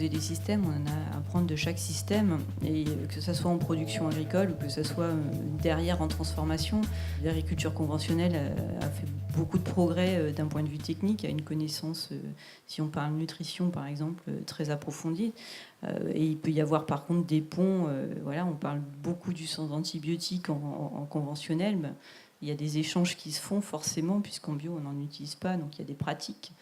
composer des systèmes, on a à apprendre de chaque système, et que ce soit en production agricole ou que ce soit derrière en transformation. L'agriculture conventionnelle a fait beaucoup de progrès d'un point de vue technique, a une connaissance, si on parle nutrition par exemple, très approfondie. Et il peut y avoir par contre des ponts, voilà, on parle beaucoup du sens d'antibiotiques en conventionnel, mais il y a des échanges qui se font forcément, puisqu'en bio on n'en utilise pas, donc il y a des pratiques.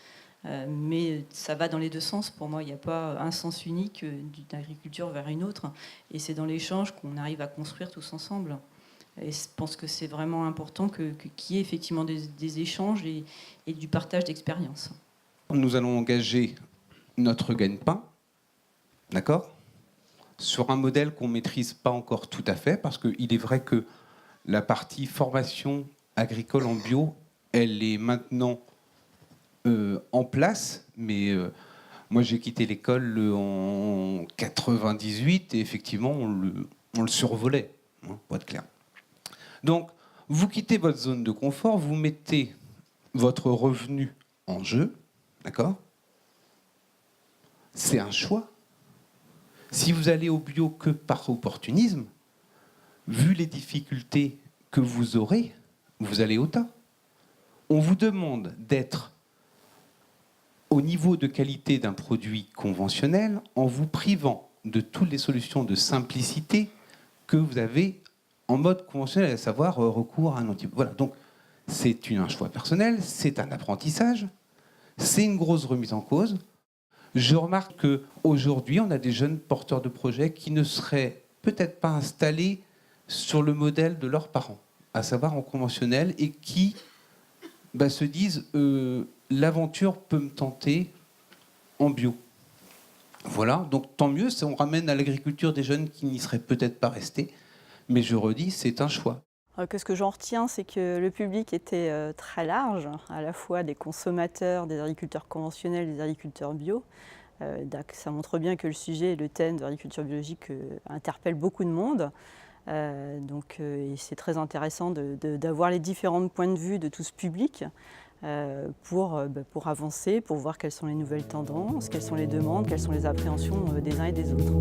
Mais ça va dans les deux sens. Pour moi, il n'y a pas un sens unique d'une agriculture vers une autre. Et c'est dans l'échange qu'on arrive à construire tous ensemble. Et je pense que c'est vraiment important qu'il y ait effectivement des échanges et du partage d'expériences. Nous allons engager notre gagne-pain, d'accord, sur un modèle qu'on ne maîtrise pas encore tout à fait, parce qu'il est vrai que la partie formation agricole en bio, elle est maintenant en place, mais moi j'ai quitté l'école en 98 et effectivement on le survolait, hein, pour être clair. Donc vous quittez votre zone de confort, vous mettez votre revenu en jeu, d'accord? C'est un choix. Si vous allez au bio que par opportunisme, vu les difficultés que vous aurez, vous allez au tas. On vous demande d'être au niveau de qualité d'un produit conventionnel en vous privant de toutes les solutions de simplicité que vous avez en mode conventionnel, à savoir recours à un antibiotique. Voilà, donc c'est un choix personnel, c'est un apprentissage, c'est une grosse remise en cause. Je remarque qu'aujourd'hui, on a des jeunes porteurs de projets qui ne seraient peut-être pas installés sur le modèle de leurs parents, à savoir en conventionnel, et qui se disent l'aventure peut me tenter en bio. Voilà, donc tant mieux, on ramène à l'agriculture des jeunes qui n'y seraient peut-être pas restés, mais je redis, c'est un choix. Ce que j'en retiens, c'est que le public était très large, à la fois des consommateurs, des agriculteurs conventionnels, des agriculteurs bio. Ça montre bien que le sujet et le thème de l'agriculture biologique interpelle beaucoup de monde. Et c'est très intéressant d'avoir les différents points de vue de tout ce public pour avancer, pour voir quelles sont les nouvelles tendances, quelles sont les demandes, quelles sont les appréhensions des uns et des autres.